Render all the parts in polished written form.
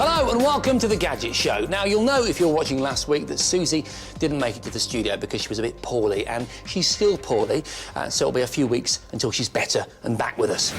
Hello and welcome to the Gadget Show. Now, you'll know if you're watching last week that Susie didn't make it to the studio because she was a bit poorly, and she's still poorly, so it'll be a few weeks until she's better and back with us.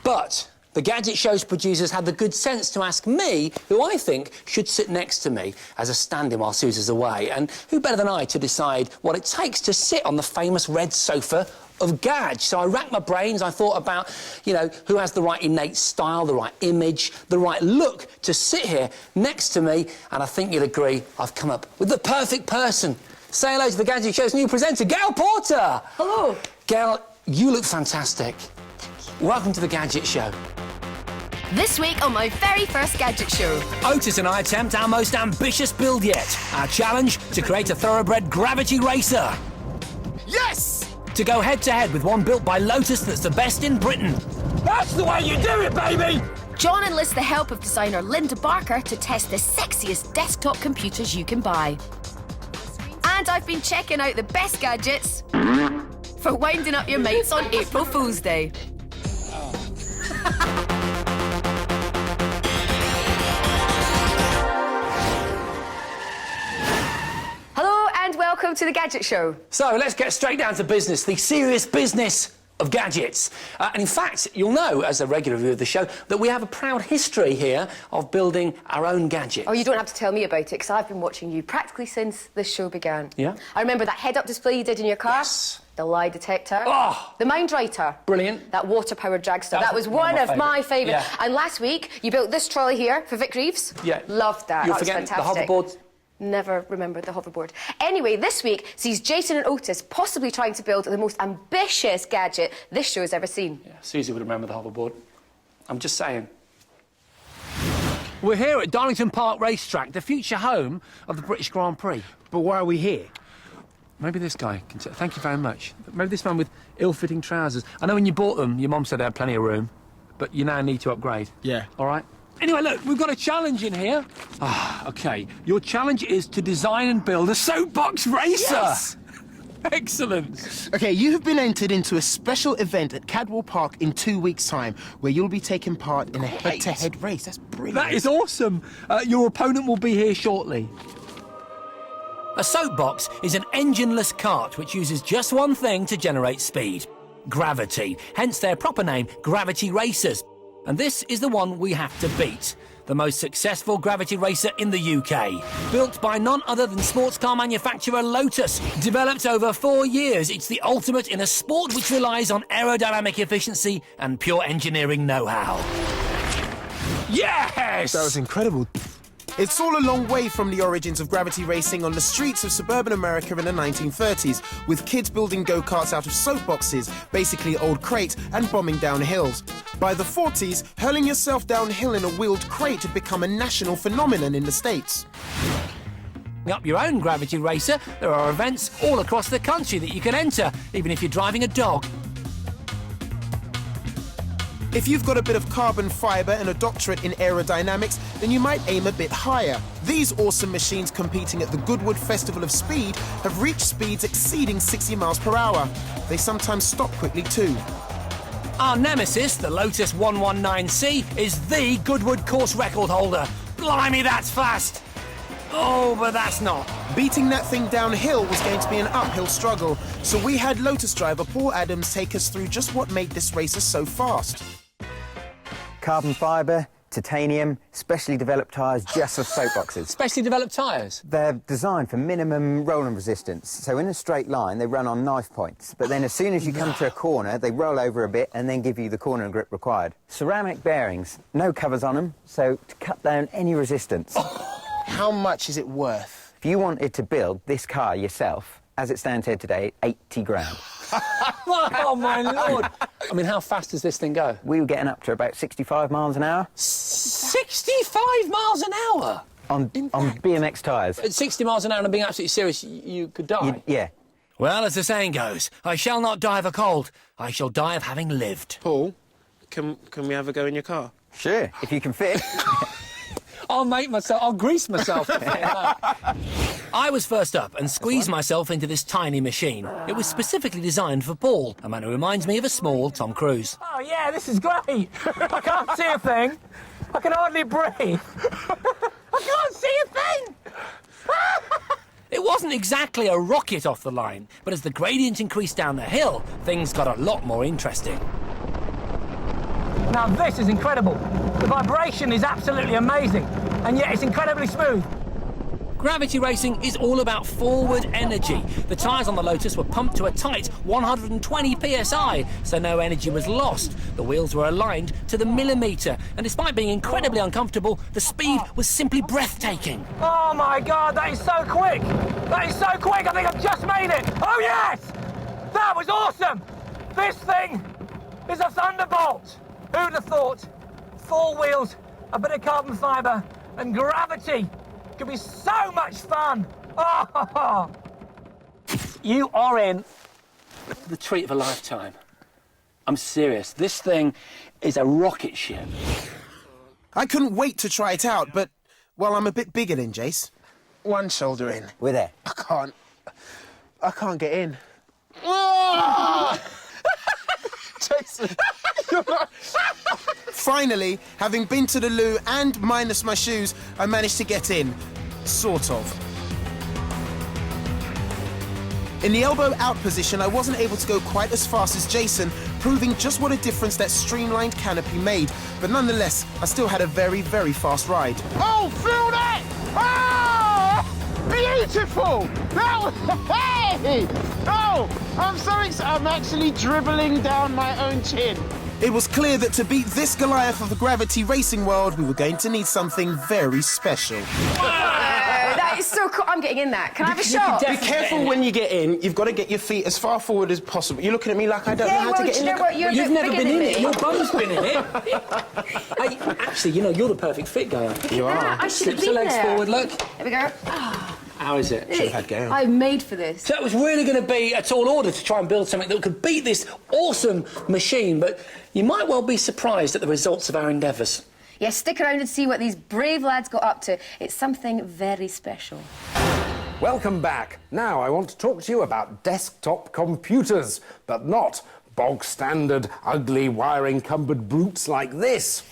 But the Gadget Show's producers had the good sense to ask me who I think should sit next to me as a stand-in while Susie's away, and who better than I to decide what it takes to sit on the famous red sofa of Gadget. So I racked my brains. I thought about, you know, who has the right innate style, the right image, the right look to sit here next to me, and I think you'll agree I've come up with the perfect person. Say hello to the Gadget Show's new presenter, Gail Porter. Hello. Gail, you look fantastic. Welcome to the Gadget Show. This week on my very first Gadget Show, Otis and I attempt our most ambitious build yet. Our challenge, to create a thoroughbred gravity racer. Yes! To go head-to-head with one built by Lotus that's the best in Britain. That's the way you do it, baby! John enlists the help of designer Linda Barker to test the sexiest desktop computers you can buy. And I've been checking out the best gadgets for winding up your mates on April Fool's Day. Hello and welcome to the Gadget Show. So let's get straight down to business, the serious business of gadgets. And in fact, you'll know, as a regular viewer of the show, that we have a proud history here of building our own gadgets. Oh, you don't have to tell me about it, because I've been watching you practically since this show began. Yeah? I remember that head-up display you did in your car. Yes. The lie detector. Oh! The mind writer. Brilliant. That water-powered dragster. That was one of my favourites. Yeah. And last week, you built this trolley here for Vic Reeves. Yeah. Loved that. You're That was forgetting fantastic. the hoverboard. Never remembered the hoverboard. Anyway, this week sees Jason and Otis possibly trying to build the most ambitious gadget this show has ever seen. Yeah, Susie would remember the hoverboard. I'm just saying. We're here at Darlington Park Racetrack, the future home of the British Grand Prix. But why are we here? Maybe this guy can... Thank you very much. Maybe this man with ill-fitting trousers. I know when you bought them, your mum said they had plenty of room, but you now need to upgrade. Yeah. All right? Anyway, look, we've got a challenge in here. OK. Your challenge is to design and build a soapbox racer. Yes! Excellent. OK, you have been entered into a special event at Cadwell Park in 2 weeks' time, where you'll be taking part in a head-to-head race. That's brilliant. That is awesome. Your opponent will be here shortly. A soapbox is an engineless cart which uses just one thing to generate speed: gravity. Hence their proper name, gravity racers. And this is the one we have to beat. The most successful gravity racer in the UK. Built by none other than sports car manufacturer Lotus. Developed over 4 years, it's the ultimate in a sport which relies on aerodynamic efficiency and pure engineering know-how. Yes! That was incredible. It's all a long way from the origins of gravity racing on the streets of suburban America in the 1930s, with kids building go-karts out of soapboxes, basically old crates, and bombing down hills. By the 40s, hurling yourself downhill in a wheeled crate had become a national phenomenon in the States. Up your own gravity racer, there are events all across the country that you can enter, even if you're driving a dog. If you've got a bit of carbon fibre and a doctorate in aerodynamics, then you might aim a bit higher. These awesome machines competing at the Goodwood Festival of Speed have reached speeds exceeding 60 miles per hour. They sometimes stop quickly too. Our nemesis, the Lotus 119C, is the Goodwood course record holder. Blimey, that's fast! Oh, but that's not. Beating that thing downhill was going to be an uphill struggle, so we had Lotus driver Paul Adams take us through just what made this racer so fast. Carbon fibre, titanium, specially developed tyres just for soapboxes. Specially developed tyres? They're designed for minimum rolling resistance, so in a straight line they run on knife points, but then as soon as you come to a corner they roll over a bit and then give you the corner grip required. Ceramic bearings, no covers on them, so to cut down any resistance. How much is it worth? If you wanted to build this car yourself, as it stands here today, 80 grand. Oh, my Lord! I mean, how fast does this thing go? We were getting up to about 65 miles an hour. 65 miles an hour? On BMX tyres. At 60 miles an hour and being absolutely serious, you could die? Yeah. Well, as the saying goes, I shall not die of a cold. I shall die of having lived. Paul, can we have a go in your car? Sure, if you can fit. I'll grease myself. I was first up and squeezed myself into this tiny machine. It was specifically designed for Paul, a man who reminds me of a small Tom Cruise. Oh, yeah, this is great. I can't see a thing. I can hardly breathe. I can't see a thing. It wasn't exactly a rocket off the line, but as the gradient increased down the hill, things got a lot more interesting. Now this is incredible. The vibration is absolutely amazing, and yet it's incredibly smooth. Gravity racing is all about forward energy. The tyres on the Lotus were pumped to a tight 120 psi, so no energy was lost. The wheels were aligned to the millimetre, and despite being incredibly uncomfortable, the speed was simply breathtaking. Oh my God, that is so quick! That is so quick, I think I've just made it! Oh yes! That was awesome! This thing is a thunderbolt! Who'd have thought? 4 wheels, a bit of carbon fibre, and gravity could be so much fun! Oh! You are in the treat of a lifetime. I'm serious. This thing is a rocket ship. I couldn't wait to try it out, but, well, I'm a bit bigger than Jace. One shoulder in. We're there. I can't get in. Jason, you're not... Finally, having been to the loo and minus my shoes, I managed to get in. Sort of. In the elbow-out position, I wasn't able to go quite as fast as Jason, proving just what a difference that streamlined canopy made. But nonetheless, I still had a very, very fast ride. Oh, feel that! Ah! Beautiful! That was... Hey! Oh, I'm so excited. I'm actually dribbling down my own chin. It was clear that to beat this Goliath of the gravity racing world, we were going to need something very special. That is so cool. I'm getting in that. Can I have a shot? Be careful when you get in. You've got to get your feet as far forward as possible. You're looking at me like I don't know how to get in. You've never been in it. Your bum's been in it. Hey, actually, you know, you're the perfect fit guy. You are. I should have Slips the been legs there. forward, look. There we go. Oh, How is it? Should have had Gail. I'm made for this. So it was really going to be a tall order to try and build something that could beat this awesome machine, but you might well be surprised at the results of our endeavours. Yes, stick around and see what these brave lads got up to. It's something very special. Welcome back. Now I want to talk to you about desktop computers, but not bog-standard, ugly, wire-encumbered brutes like this.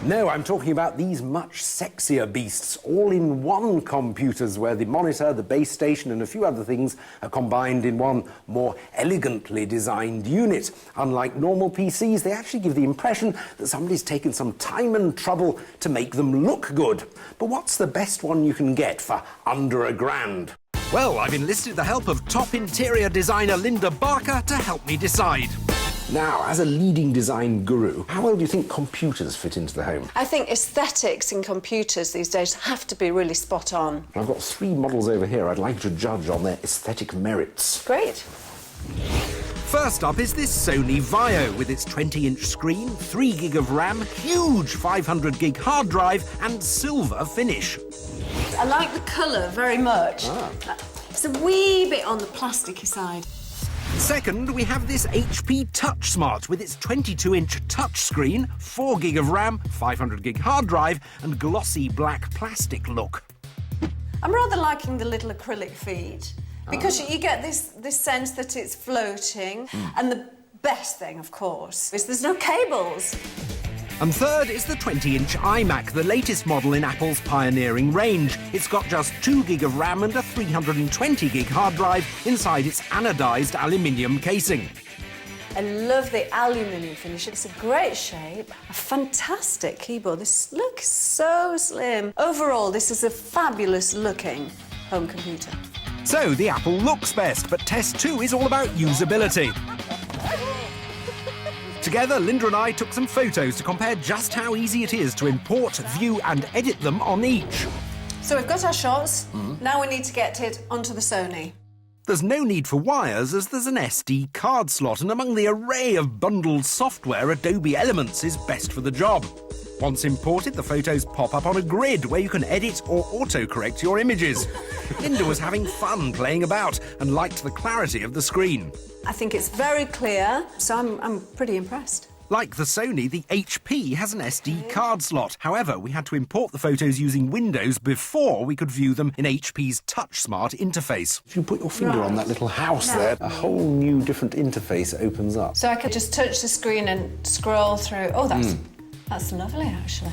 No, I'm talking about these much sexier beasts, all-in-one computers where the monitor, the base station and a few other things are combined in one more elegantly designed unit. Unlike normal PCs, they actually give the impression that somebody's taken some time and trouble to make them look good. But what's the best one you can get for under £1,000? Well, I've enlisted the help of top interior designer Linda Barker to help me decide. Now, as a leading design guru, how well do you think computers fit into the home? I think aesthetics in computers these days have to be really spot on. I've got 3 models over here I'd like to judge on their aesthetic merits. Great. First up is this Sony Vaio with its 20-inch screen, 3 gig of RAM, huge 500 gig hard drive and silver finish. I like the colour very much. It's a wee bit on the plasticky side. Second, we have this HP TouchSmart with its 22-inch touchscreen, 4 gig of RAM, 500 gig hard drive and glossy black plastic look. I'm rather liking the little acrylic feet because you get this sense that it's floating. And the best thing, of course, is there's no cables. And third is the 20-inch iMac, the latest model in Apple's pioneering range. It's got just 2 gig of RAM and a 320 gig hard drive inside its anodized aluminium casing. I love the aluminium finish. It's a great shape, a fantastic keyboard. This looks so slim. Overall, this is a fabulous looking home computer. So the Apple looks best, but Test 2 is all about usability. Together, Linda and I took some photos to compare just how easy it is to import, view and edit them on each. So we've got our shots. Now we need to get it onto the Sony. There's no need for wires as there's an SD card slot, and among the array of bundled software, Adobe Elements is best for the job. Once imported, the photos pop up on a grid where you can edit or autocorrect your images. Linda was having fun playing about and liked the clarity of the screen. I think it's very clear, so I'm pretty impressed. Like the Sony, the HP has an SD card slot. However, we had to import the photos using Windows before we could view them in HP's TouchSmart interface. If you put your finger on that little house there, a whole new different interface opens up. So I could just touch the screen and scroll through. Oh, that's lovely, actually.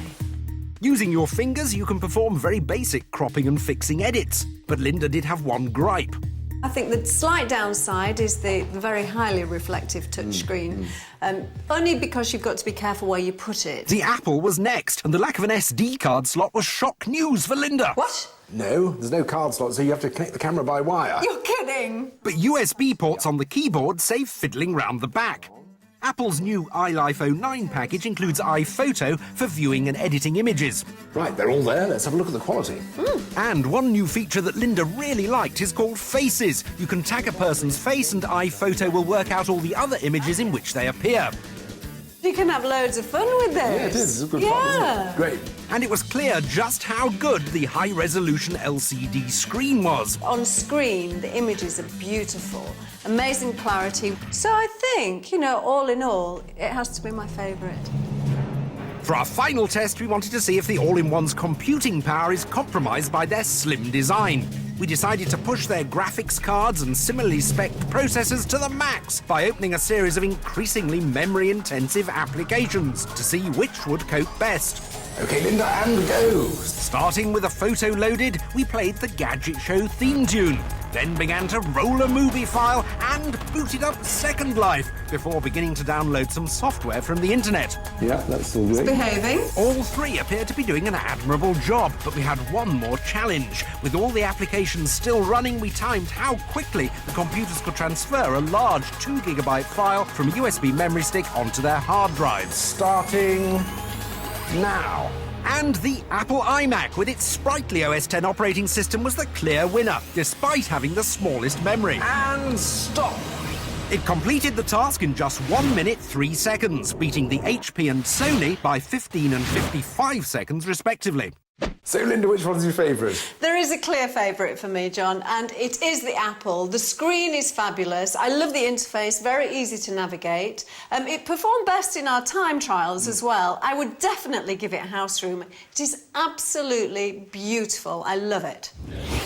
Using your fingers, you can perform very basic cropping and fixing edits. But Linda did have one gripe. I think the slight downside is the very highly reflective touchscreen, only because you've got to be careful where you put it. The Apple was next, and the lack of an SD card slot was shock news for Linda. What? No, there's no card slot, so you have to connect the camera by wire. You're kidding! But USB ports on the keyboard save fiddling round the back. Apple's new iLife 09 package includes iPhoto for viewing and editing images. Right, they're all there. Let's have a look at the quality. And one new feature that Linda really liked is called Faces. You can tag a person's face and iPhoto will work out all the other images in which they appear. You can have loads of fun with this. Yeah, it is. It's good fun, isn't it? Great. And it was clear just how good the high-resolution LCD screen was. On screen, the images are beautiful, amazing clarity. So I think, you know, all in all, it has to be my favourite. For our final test, we wanted to see if the All-in-One's computing power is compromised by their slim design. We decided to push their graphics cards and similarly spec'd processors to the max by opening a series of increasingly memory-intensive applications to see which would cope best. OK, Linda, and go. Starting with a photo loaded, we played the Gadget Show theme tune, then began to roll a movie file and booted up Second Life before beginning to download some software from the internet. Yeah, that's all great. Behaving. All three appeared to be doing an admirable job, but we had one more challenge. With all the applications still running, we timed how quickly the computers could transfer a large 2GB file from a USB memory stick onto their hard drives. Starting now. And the Apple iMac, with its sprightly OS X operating system, was the clear winner, despite having the smallest memory. And stop. It completed the task in just 1 minute 3 seconds, beating the HP and Sony by 15 and 55 seconds, respectively. So, Linda, which one's your favourite? There is a clear favourite for me, John, and it is the Apple. The screen is fabulous. I love the interface, very easy to navigate. It performed best in our time trials as well. I would definitely give it a house room. It is absolutely beautiful. I love it.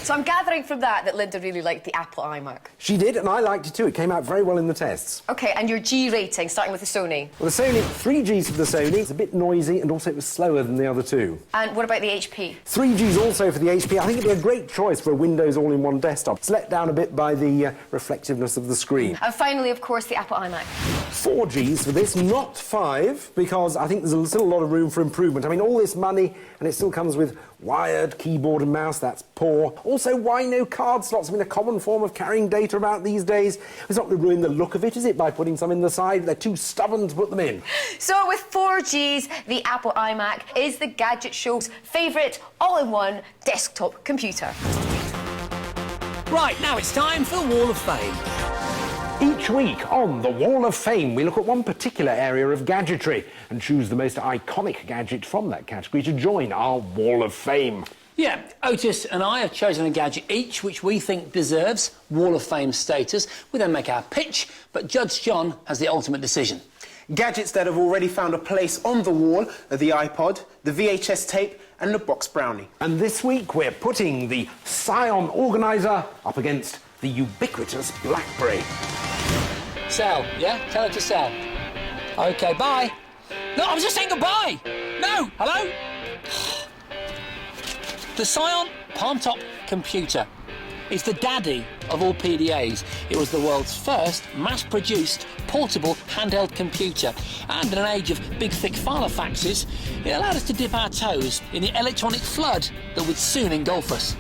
So I'm gathering from that Linda really liked the Apple iMac. She did, and I liked it too. It came out very well in the tests. OK, and your G rating, starting with the Sony. Well, the Sony, 3Gs for the Sony. It's a bit noisy, and also it was slower than the other two. And what about the HP? 3Gs also for the HP. I think it'd be a great choice for a Windows all-in-one desktop. It's let down a bit by the reflectiveness of the screen. And finally, of course, the Apple iMac. 4Gs for this, not 5, because I think there's still a lot of room for improvement. I mean, all this money, and it still comes with wired keyboard and mouse. That's poor. Also, why no card slots? I mean, a common form of carrying data about these days. It's not going to ruin the look of it, is it, by putting some in the side? They're too stubborn to put them in. So with 4Gs, the Apple iMac is the Gadget Show's favourite all-in-one desktop computer. Right, now it's time for the Wall of Fame. Each week on the Wall of Fame, we look at one particular area of gadgetry and choose the most iconic gadget from that category to join our Wall of Fame. Yeah, Otis and I have chosen a gadget each which we think deserves Wall of Fame status. We then make our pitch, but Judge John has the ultimate decision. Gadgets that have already found a place on the wall are the iPod, the VHS tape and the box brownie. And this week we're putting the Scion Organizer up against the ubiquitous BlackBerry. Sell, yeah? Tell her to sell. OK, bye. No, I was just saying goodbye. No, hello? The Scion palm-top computer is the daddy of all PDAs. It was the world's first mass-produced portable handheld computer, and in an age of big thick filofaxes, it allowed us to dip our toes in the electronic flood that would soon engulf us.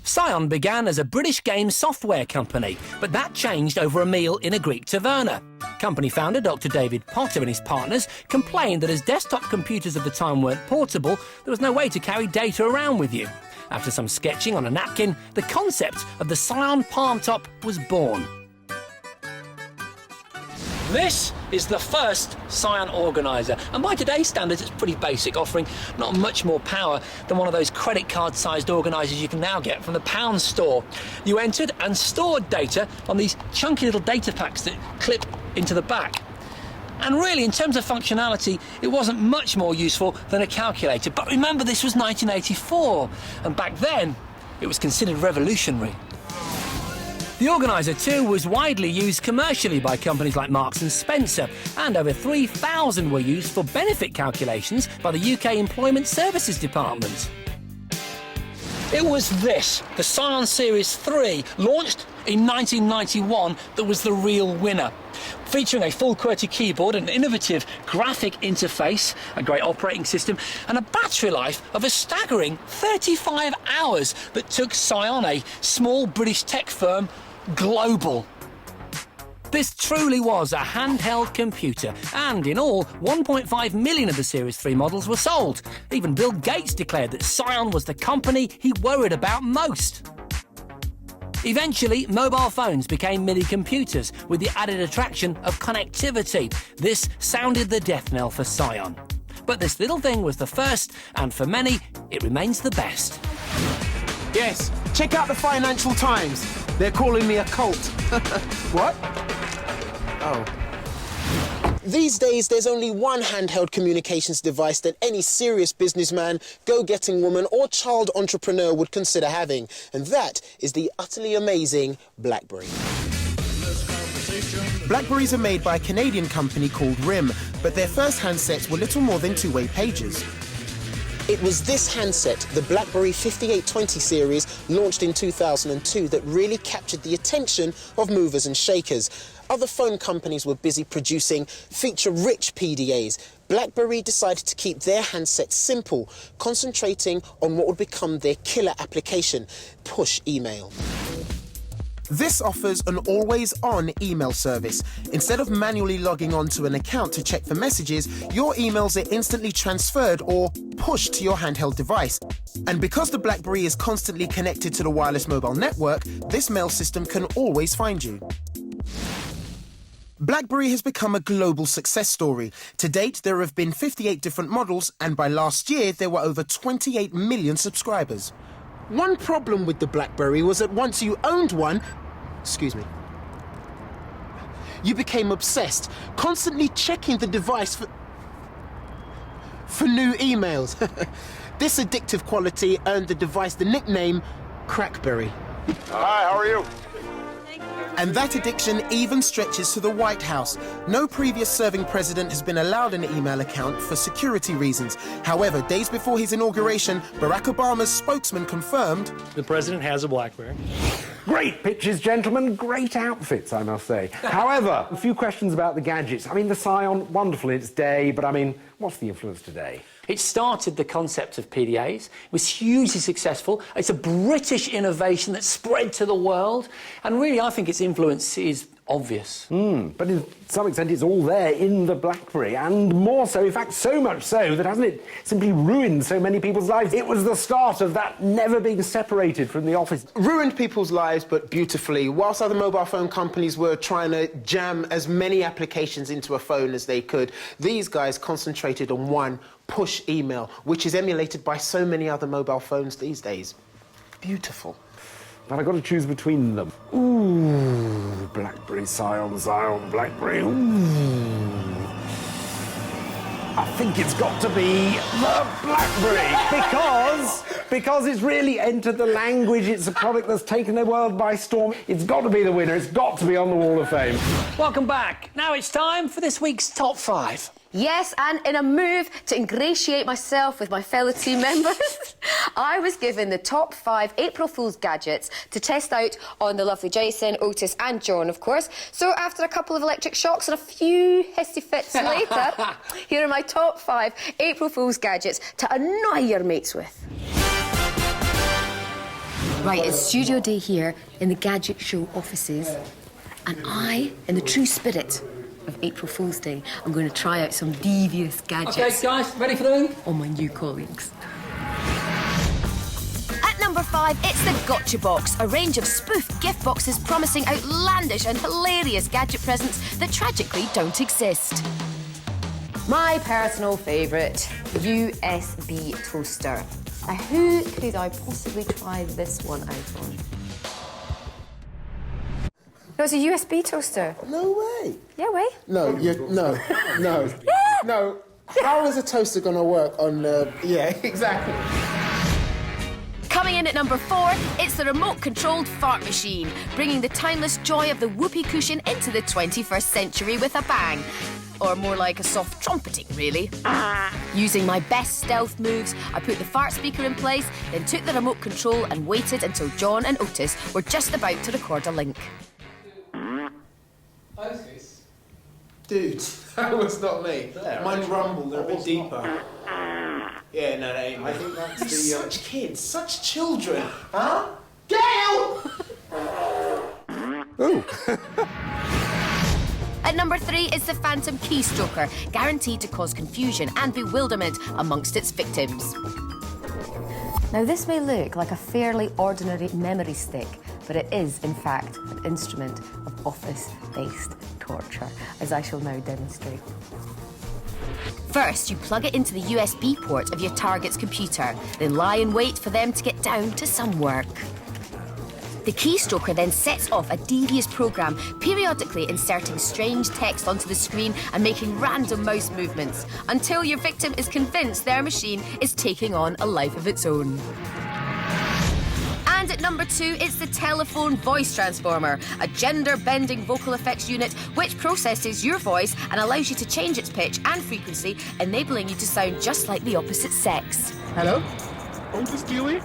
Scion began as a British game software company, but that changed over a meal in a Greek taverna. Company founder Dr. David Potter and his partners complained that as desktop computers of the time weren't portable, there was no way to carry data around with you. After some sketching on a napkin, the concept of the Scion Palm Top was born. This is the first Scion Organizer, and by today's standards it's pretty basic, offering not much more power than one of those credit card sized organisers you can now get from the pound store. You entered and stored data on these chunky little data packs that clip into the back. And really, in terms of functionality, it wasn't much more useful than a calculator. But remember, this was 1984, and back then it was considered revolutionary. The Organizer 2 was widely used commercially by companies like Marks & Spencer, and over 3,000 were used for benefit calculations by the UK Employment Services Department. It was this, the Scion Series 3, launched in 1991, that was the real winner. Featuring a full QWERTY keyboard, an innovative graphic interface, a great operating system, and a battery life of a staggering 35 hours that took Scion, a small British tech firm, global. This truly was a handheld computer, and in all, 1.5 million of the Series 3 models were sold. Even Bill Gates declared that Scion was the company he worried about most. Eventually, mobile phones became mini-computers with the added attraction of connectivity. This sounded the death knell for Scion. But this little thing was the first, and for many, it remains the best. Yes, check out the Financial Times. They're calling me a cult. What? Oh. These days, there's only one handheld communications device that any serious businessman, go-getting woman or child entrepreneur would consider having, and that is the utterly amazing BlackBerry. BlackBerries are made by a Canadian company called RIM, but their first handsets were little more than two-way pagers. It was this handset, the BlackBerry 5820 series, launched in 2002, that really captured the attention of movers and shakers. Other phone companies were busy producing feature-rich PDAs. BlackBerry decided to keep their handset simple, concentrating on what would become their killer application, push email. This offers an always-on email service. Instead of manually logging onto an account to check for messages, your emails are instantly transferred or pushed to your handheld device. And because the BlackBerry is constantly connected to the wireless mobile network, this mail system can always find you. BlackBerry has become a global success story. To date, there have been 58 different models, and by last year, there were over 28 million subscribers. One problem with the BlackBerry was that once you owned one, you became obsessed, constantly checking the device for new emails. This addictive quality earned the device the nickname Crackberry. Hi, how are you? And that addiction even stretches to the White House. No previous serving president has been allowed an email account for security reasons. However, days before his inauguration, Barack Obama's spokesman confirmed the president has a BlackBerry. Great pictures, gentlemen. Great outfits, I must say. However, a few questions about the gadgets. I mean, the Scion, wonderful in its day, but I mean, what's the influence today? It started the concept of PDAs. It was hugely successful. It's a British innovation that spread to the world. And really, I think its influence is obvious. But to some extent, it's all there in the BlackBerry, and more so, in fact, so much so that hasn't it simply ruined so many people's lives? It was the start of that never being separated from the office. Ruined people's lives, but beautifully. Whilst other mobile phone companies were trying to jam as many applications into a phone as they could, these guys concentrated on one, push email, which is emulated by so many other mobile phones these days. Beautiful. But I've got to choose between them. Ooh, BlackBerry, Scion, BlackBerry. Ooh. I think it's got to be the BlackBerry because it's really entered the language. It's a product that's taken the world by storm. It's got to be the winner. It's got to be on the Wall of Fame. Welcome back. Now it's time for this week's Top 5. Yes, and in a move to ingratiate myself with my fellow team members, I was given the top 5 April Fool's gadgets to test out on the lovely Jason, Otis and John, of course. So after a couple of electric shocks and a few hissy fits later, here are my top 5 April Fool's gadgets to annoy your mates with. Right, it's studio day here in the Gadget Show offices, and I, in the true spirit of April Fool's Day, I'm going to try out some devious gadgets. OK, guys, ready for them? On my new colleagues. At number 5, it's the Gotcha Box, a range of spoof gift boxes promising outlandish and hilarious gadget presents that tragically don't exist. My personal favourite, USB toaster. Now, who could I possibly try this one out on? No, it's a USB toaster. No way. Yeah, way. No. No. How is a toaster going to work on... Yeah, exactly. Coming in at number 4, it's the remote-controlled fart machine, bringing the timeless joy of the whoopee cushion into the 21st century with a bang. Or more like a soft trumpeting, really. Using my best stealth moves, I put the fart speaker in place, then took the remote control and waited until John and Otis were just about to record a link. Otis? Dude, that was not me. Mine rumbled, they're a bit deeper. Yeah, no, that ain't me. I think that's the... Such kids, such children. Huh? Get out! Ooh. At number 3 is the Phantom Keystroker, guaranteed to cause confusion and bewilderment amongst its victims. Now, this may look like a fairly ordinary memory stick, but it is, in fact, an instrument of office-based torture, as I shall now demonstrate. First, you plug it into the USB port of your target's computer, then lie in wait for them to get down to some work. The keystroker then sets off a devious program, periodically inserting strange text onto the screen and making random mouse movements, until your victim is convinced their machine is taking on a life of its own. And at number 2, it's the Telephone Voice Transformer, a gender-bending vocal effects unit which processes your voice and allows you to change its pitch and frequency, enabling you to sound just like the opposite sex. Hello? Otis Dealey?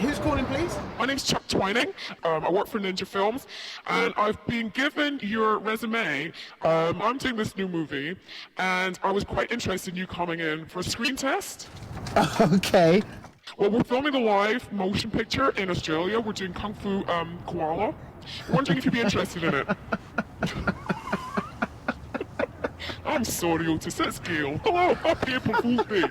Who's calling, please? My name's Chuck Twining. I work for Ninja Films, and I've been given your resume. I'm doing this new movie, and I was quite interested in you coming in for a screen test. Okay. Well, we're filming a live motion picture in Australia. We're doing Kung Fu Koala. Wondering if you'd be interested in it. I'm sorry, Otis. That's Gail. Hello, happy April Fool's Day.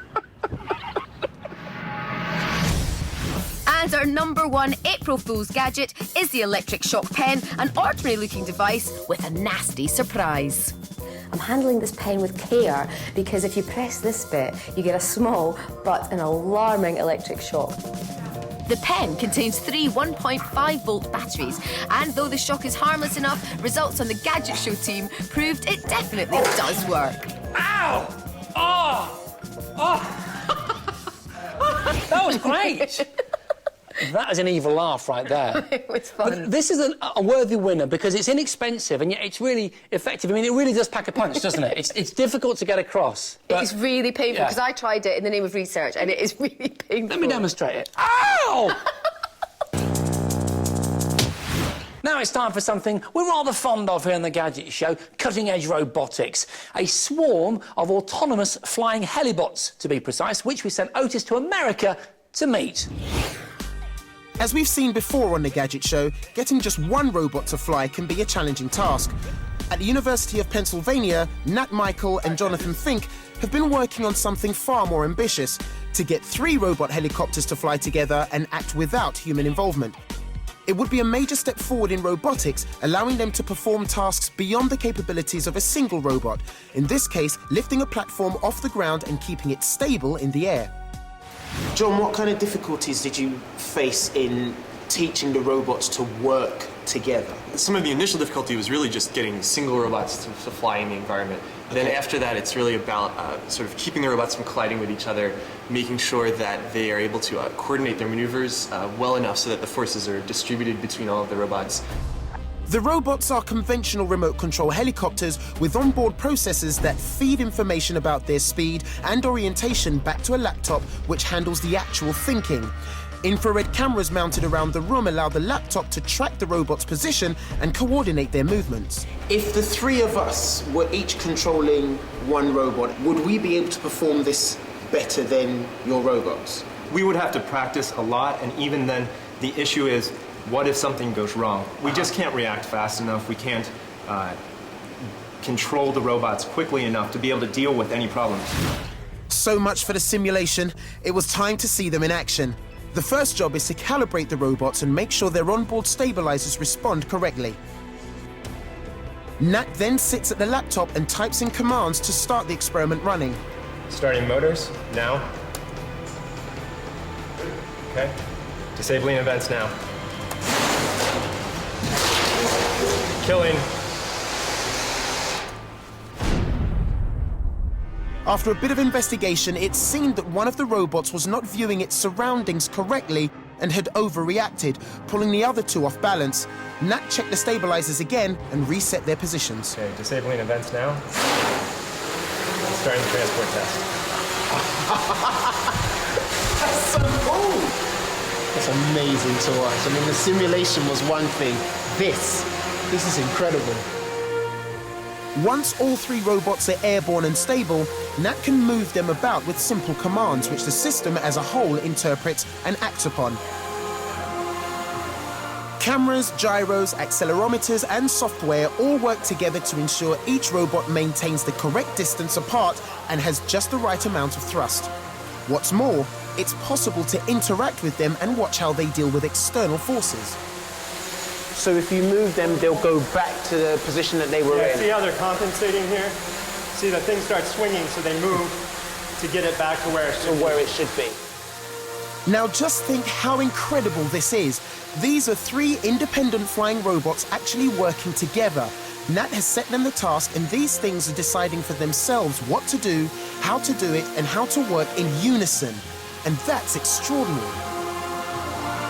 And our number 1 April Fool's gadget is the electric shock pen, an ordinary-looking device with a nasty surprise. I'm handling this pen with care because if you press this bit, you get a small but an alarming electric shock. The pen contains 3 1.5-volt batteries, and though the shock is harmless enough, results on the Gadget Show team proved it definitely does work. Ow! Oh! Oh! That was great! That is an evil laugh right there. It was fun. But this is a worthy winner because it's inexpensive and yet it's really effective. I mean, it really does pack a punch, doesn't it? It's difficult to get across. It's really painful because I tried it in the name of research and it is really painful. Let me demonstrate it. Ow! Now it's time for something we're rather fond of here on the Gadget Show, cutting-edge robotics. A swarm of autonomous flying helibots, to be precise, which we sent Otis to America to meet. As we've seen before on the Gadget Show, getting just one robot to fly can be a challenging task. At the University of Pennsylvania, Nat Michael and Jonathan Fink have been working on something far more ambitious, to get 3 robot helicopters to fly together and act without human involvement. It would be a major step forward in robotics, allowing them to perform tasks beyond the capabilities of a single robot, in this case, lifting a platform off the ground and keeping it stable in the air. John, what kind of difficulties did you face in teaching the robots to work together? Some of the initial difficulty was really just getting single robots to fly in the environment. Then after that, it's really about sort of keeping the robots from colliding with each other, making sure that they are able to coordinate their maneuvers well enough so that the forces are distributed between all of the robots. The robots are conventional remote control helicopters with onboard processors that feed information about their speed and orientation back to a laptop which handles the actual thinking. Infrared cameras mounted around the room allow the laptop to track the robot's position and coordinate their movements. If the 3 of us were each controlling one robot, would we be able to perform this better than your robots? We would have to practice a lot, and even then, the issue is, what if something goes wrong? We just can't react fast enough. We can't control the robots quickly enough to be able to deal with any problems. So much for the simulation. It was time to see them in action. The first job is to calibrate the robots and make sure their onboard stabilizers respond correctly. Nat then sits at the laptop and types in commands to start the experiment running. Starting motors, now. Okay. Disabling events now. Killing. After a bit of investigation, it seemed that one of the robots was not viewing its surroundings correctly and had overreacted, pulling the other two off balance. Nat checked the stabilizers again and reset their positions. Okay, disabling events now. Starting the transport test. That's so cool! That's amazing to watch. I mean, the simulation was one thing. This is incredible. Once all three robots are airborne and stable, Nat can move them about with simple commands which the system as a whole interprets and acts upon. Cameras, gyros, accelerometers and software all work together to ensure each robot maintains the correct distance apart and has just the right amount of thrust. What's more, it's possible to interact with them and watch how they deal with external forces. So if you move them, they'll go back to the position that they were in. See how they're compensating here? See, the thing starts swinging, so they move to get it back to where it should be. Now just think how incredible this is. These are three independent flying robots actually working together. Nat has set them the task, and these things are deciding for themselves what to do, how to do it, and how to work in unison. And that's extraordinary.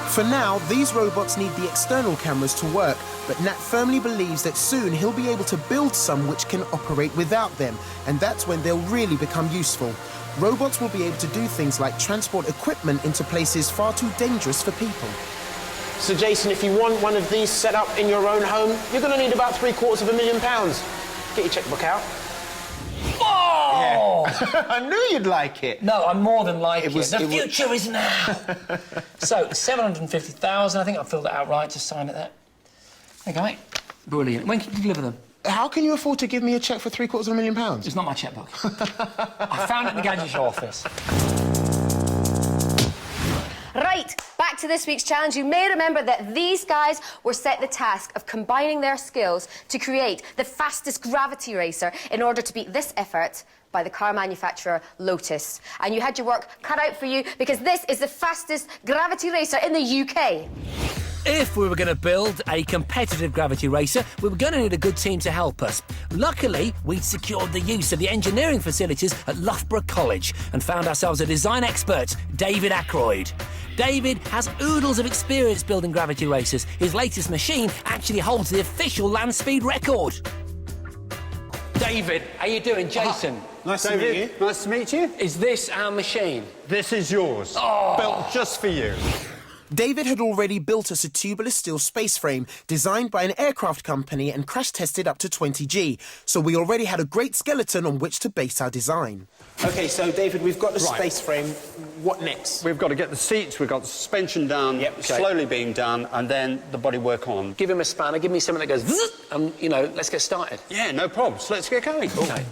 For now, these robots need the external cameras to work, but Nat firmly believes that soon he'll be able to build some which can operate without them, and that's when they'll really become useful. Robots will be able to do things like transport equipment into places far too dangerous for people. So, Jason, if you want one of these set up in your own home, you're going to need about £750,000. Get your checkbook out. Oh! Yeah. I knew you'd like it. No, I more than like it. The future is now. So, 750,000. I think I filled it out right. Just sign it there. There you go, mate. Brilliant. When can you deliver them? How can you afford to give me a cheque for £750,000? It's not my checkbook. I found it in the Gadget show office. Right, back to this week's challenge. You may remember that these guys were set the task of combining their skills to create the fastest gravity racer in order to beat this effort by the car manufacturer Lotus. And you had your work cut out for you because this is the fastest gravity racer in the UK. If we were going to build a competitive gravity racer, we were going to need a good team to help us. Luckily, we'd secured the use of the engineering facilities at Loughborough College and found ourselves a design expert, David Ackroyd. David has oodles of experience building gravity racers. His latest machine actually holds the official land speed record. David, how you doing? Jason. Nice to meet you. Nice to meet you. Is this our machine? This is yours. Oh. Built just for you. David had already built us a tubular steel space frame designed by an aircraft company and crash tested up to 20G, so we already had a great skeleton on which to base our design. OK, so, David, we've got the space frame. What next? We've got to get the seats, we've got the suspension down, slowly being done, and then the bodywork on. Give him a spanner, give me something that goes zzz, and, you know, let's get started. Yeah, no problems. Let's get going. OK.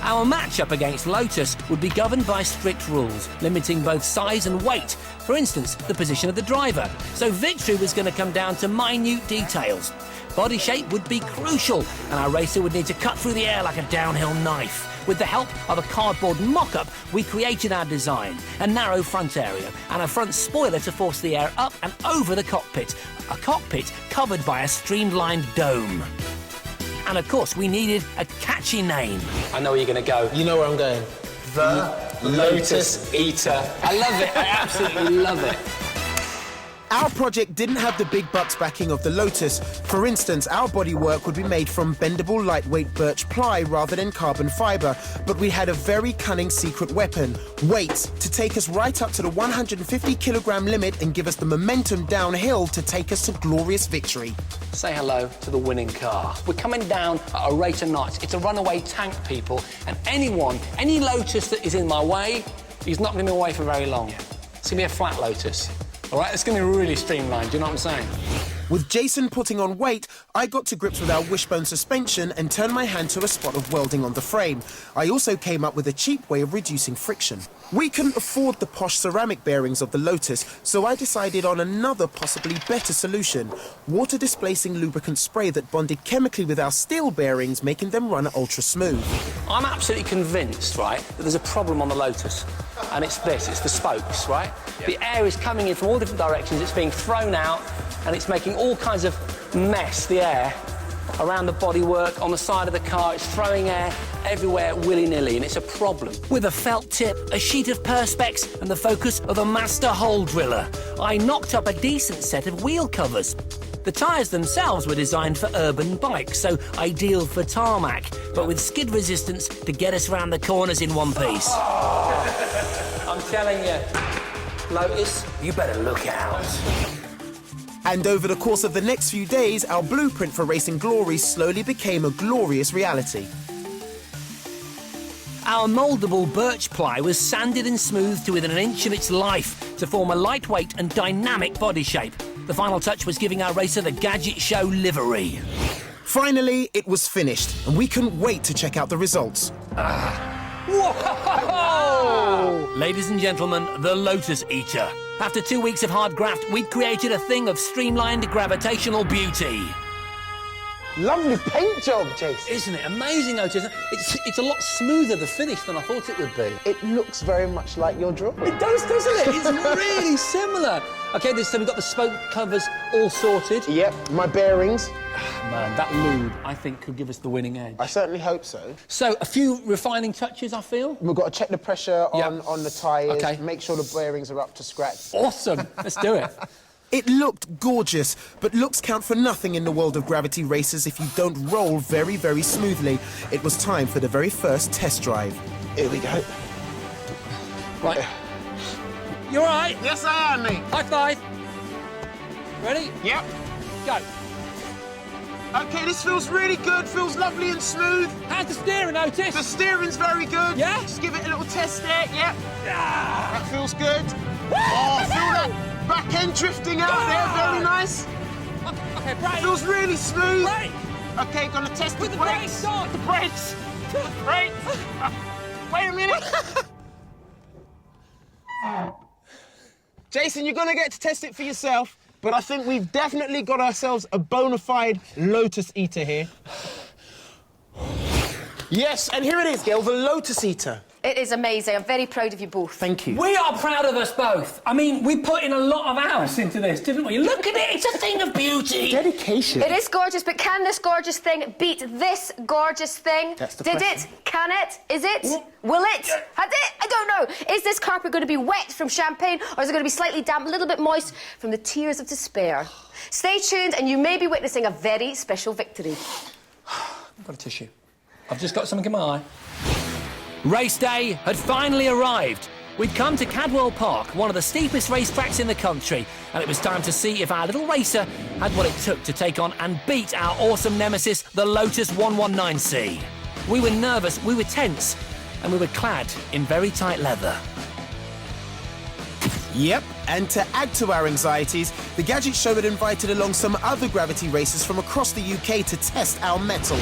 Our match-up against Lotus would be governed by strict rules, limiting both size and weight. For instance, the position of the driver. So victory was going to come down to minute details. Body shape would be crucial, and our racer would need to cut through the air like a downhill knife. With the help of a cardboard mock-up, we created our design, a narrow front area and a front spoiler to force the air up and over the cockpit. A cockpit covered by a streamlined dome. And of course, we needed a catchy name. I know where you're going to go. You know where I'm going. The Lotus Eater. I love it. I absolutely love it. Our project didn't have the big bucks backing of the Lotus. For instance, our bodywork would be made from bendable lightweight birch ply rather than carbon fibre, but we had a very cunning secret weapon, weight, to take us right up to the 150-kilogram limit and give us the momentum downhill to take us to glorious victory. Say hello to the winning car. We're coming down at a rate of knots. It's a runaway tank, people, and any Lotus that is in my way, he's not going to be away for very long. It's going to be a flat Lotus. All right, it's going to be really streamlined, do you know what I'm saying? With Jason putting on weight, I got to grips with our wishbone suspension and turned my hand to a spot of welding on the frame. I also came up with a cheap way of reducing friction. We couldn't afford the posh ceramic bearings of the Lotus, so I decided on another possibly better solution, water-displacing lubricant spray that bonded chemically with our steel bearings, making them run ultra smooth. I'm absolutely convinced, right, that there's a problem on the Lotus. And it's this, it's the spokes, right? Yep. The air is coming in from all different directions, it's being thrown out, and it's making all kinds of mess, the air. around the bodywork, on the side of the car. It's throwing air everywhere willy-nilly, and it's a problem. With a felt tip, a sheet of perspex, and the focus of a master hole driller, I knocked up a decent set of wheel covers. The tyres themselves were designed for urban bikes, so ideal for tarmac, but with skid resistance to get us round the corners in one piece. I'm telling you, Lotus, you better look out. And over the course of the next few days, our blueprint for racing glory slowly became a glorious reality. Our mouldable birch ply was sanded and smoothed to within an inch of its life to form a lightweight and dynamic body shape. The final touch was giving our racer the Gadget Show livery. Finally, it was finished, and we couldn't wait to check out the results. Whoa! Ladies and gentlemen, the Lotus Eater. After 2 weeks of hard graft, we'd created a thing of streamlined gravitational beauty. Lovely paint job, Jason. Isn't it amazing, Otis? It's a lot smoother, the finish, than I thought it would be. It looks very much like your drawing. It does, doesn't it? It's really similar. OK, so we've got the spoke covers all sorted. Yep, my bearings. Man, that lube, I think, could give us the winning edge. I certainly hope so. So, a few refining touches, I feel. We've got to check the pressure on the tyres, OK. Make sure the bearings are up to scratch. Awesome. Let's do it. It looked gorgeous, but looks count for nothing in the world of gravity races if you don't roll very, very smoothly. It was time for the very first test drive. Here we go. Right. You all right? Yes, I am, mate. High five. Ready? Yep. Go. OK, this feels really good, feels lovely and smooth. How's the steering, Otis? The steering's very good. Yeah? Just give it a little test there, yep. Ah. That feels good. Oh, feel that back end drifting out there, very nice. OK, brake. Feels really smooth. Brake. OK, gonna test With the the brakes. brakes on. The brakes. Brakes. Wait a minute. Jason, you're gonna get to test it for yourself, but I think we've definitely got ourselves a bona fide Lotus Eater here. Yes, and here it is, Gail, the Lotus Eater. It is amazing. I'm very proud of you both. Thank you. We are proud of us both. I mean, we put in a lot of hours into this, didn't we? Look at it. It's a thing of beauty. Dedication. It is gorgeous, but can this gorgeous thing beat this gorgeous thing? That's the Did question. it? Can it? Is it? Will it? Has it? I don't know. Is this carpet going to be wet from champagne, or is it going to be slightly damp, a little bit moist from the tears of despair? Stay tuned, and you may be witnessing a very special victory. I've got a tissue. I've just got something in my eye. Race day had finally arrived. We'd come to Cadwell Park, one of the steepest racetracks in the country, and it was time to see if our little racer had what it took to take on and beat our awesome nemesis, the Lotus 119C. We were nervous, we were tense, and we were clad in very tight leather. Yep, and to add to our anxieties, the Gadget Show had invited along some other gravity racers from across the UK to test our metal.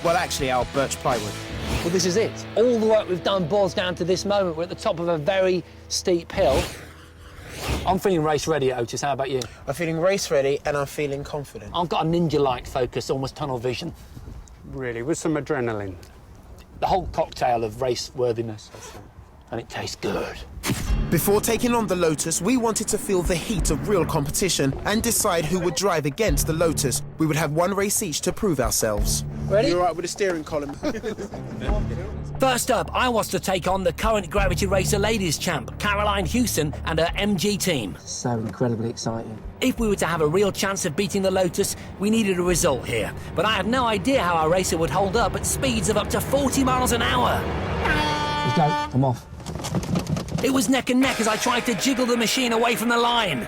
Well, actually, our birch plywood. Well, this is it. All the work we've done boils down to this moment. We're at the top of a very steep hill. I'm feeling race ready, Otis. How about you? I'm feeling race ready and I'm feeling confident. I've got a ninja-like focus, almost tunnel vision. Really, with some adrenaline. The whole cocktail of race worthiness. And it tastes good. Before taking on the Lotus, we wanted to feel the heat of real competition and decide who would drive against the Lotus. We would have one race each to prove ourselves. Ready? You're all right with the steering column. First up, I was to take on the current Gravity Racer Ladies Champ, Caroline Hewson, and her MG team. So incredibly exciting. If we were to have a real chance of beating the Lotus, we needed a result here. But I had no idea how our racer would hold up at speeds of up to 40 miles an hour. Let's go. I'm off. It was neck and neck as I tried to jiggle the machine away from the line.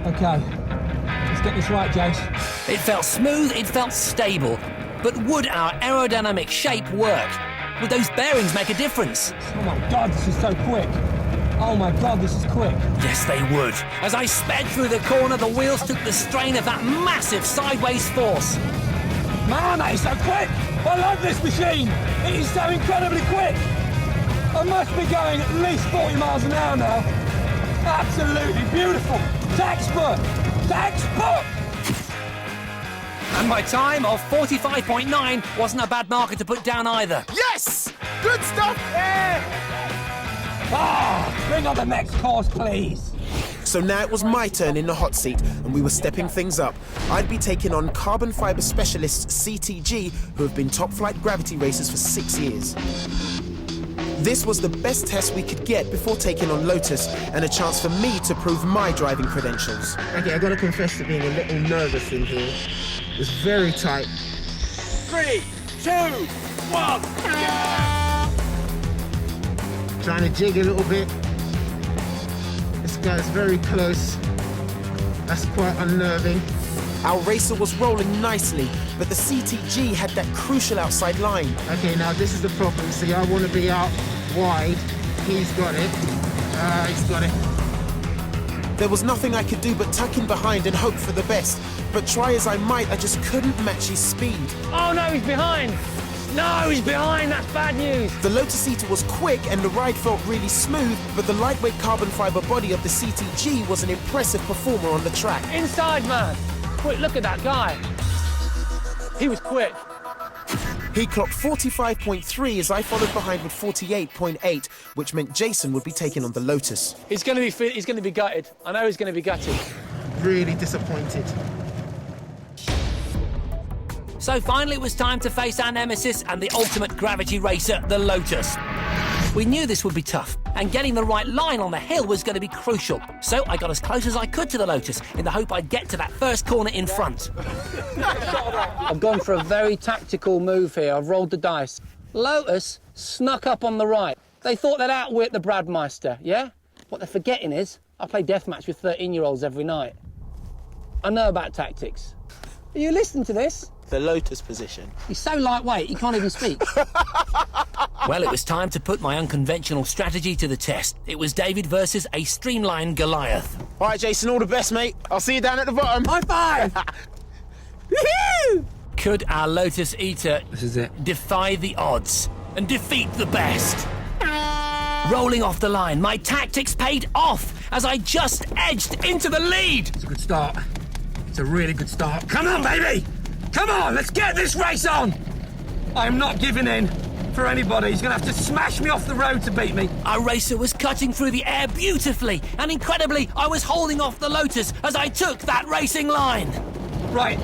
OK. Let's get this right, Jace. It felt smooth, it felt stable. But would our aerodynamic shape work? Would those bearings make a difference? Oh my God, this is so quick. Oh my God, this is quick. Yes, they would. As I sped through the corner, the wheels took the strain of that massive sideways force. Man, that is so quick. I love this machine. It is so incredibly quick. I must be going at least 40 miles an hour now. Absolutely beautiful. Textbook. Textbook. And my time of 45.9 wasn't a bad marker to put down either. Yes! Good stuff! Yeah! Ah, bring on the next course, please. So now it was my turn in the hot seat, and we were stepping things up. I'd be taking on carbon fibre specialists CTG, who have been top-flight gravity racers for 6 years. This was the best test we could get before taking on Lotus, and a chance for me to prove my driving credentials. Okay, I've got to confess to being a little nervous in here. It's very tight. 3, 2, 1. Trying to jig a little bit. This guy's very close. That's quite unnerving. Our racer was rolling nicely, but the CTG had that crucial outside line. Okay, now this is the problem. See, I want to be out wide. He's got it. He's got it. There was nothing I could do but tuck in behind and hope for the best. But try as I might, I just couldn't match his speed. Oh no, he's behind! No, he's behind, that's bad news! The Lotus Eater was quick and the ride felt really smooth, but the lightweight carbon fibre body of the CTG was an impressive performer on the track. Inside, man! Quick, look at that guy. He was quick. He clocked 45.3 as I followed behind with 48.8, which meant Jason would be taking on the Lotus. He's going to be gutted. I know he's going to be gutted. Really disappointed. So finally it was time to face our nemesis and the ultimate gravity racer, the Lotus. We knew this would be tough, and getting the right line on the hill was going to be crucial. So I got as close as I could to the Lotus in the hope I'd get to that first corner in front. I've gone for a very tactical move here. I've rolled the dice. Lotus snuck up on the right. They thought they'd outwit the Bradmeister, yeah? What they're forgetting is I play deathmatch with 13-year-olds every night. I know about tactics. Are you listening to this? The Lotus position. He's so lightweight, he can't even speak. Well, it was time to put my unconventional strategy to the test. It was David versus a streamlined Goliath. All right, Jason, all the best, mate. I'll see you down at the bottom. High five! Could our Lotus Eater This is it. defy the odds and defeat the best? Rolling off the line, my tactics paid off as I just edged into the lead. It's a good start. It's a really good start. Come on, baby! Come on, let's get this race on! I'm not giving in for anybody. He's going to have to smash me off the road to beat me. Our racer was cutting through the air beautifully, and incredibly, I was holding off the Lotus as I took that racing line. Right,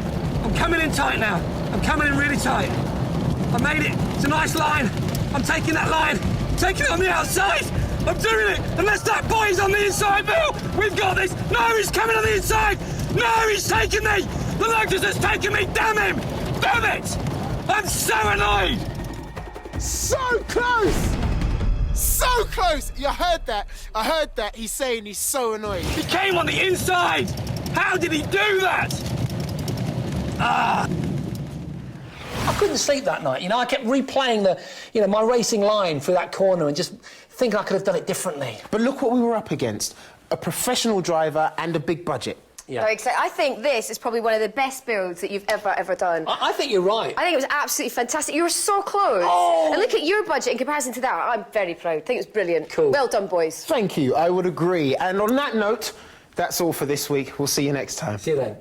I'm coming in tight now. I'm coming in really tight. I made it. It's a nice line. I'm taking that line. Taking it on the outside. I'm doing it. Unless that boy's on the inside, Bill. We've got this. No, he's coming on the inside. No, he's taking me. The Lotus has taken me. Damn him. Damn it. I'm so annoyed. So close! So close! You heard that? I heard that. He's saying he's so annoyed. He came on the inside. How did he do that? I couldn't sleep that night, you know. I kept replaying my racing line through that corner and just thinking I could have done it differently. But look what we were up against. A professional driver and a big budget. Yeah. Very exciting. I think this is probably one of the best builds that you've ever done. I think you're right. I think it was absolutely fantastic. You were so close. Oh. And look at your budget in comparison to that. I'm very proud. I think it was brilliant. Cool. Well done, boys. Thank you. I would agree. And on that note, that's all for this week. We'll see you next time. See you then.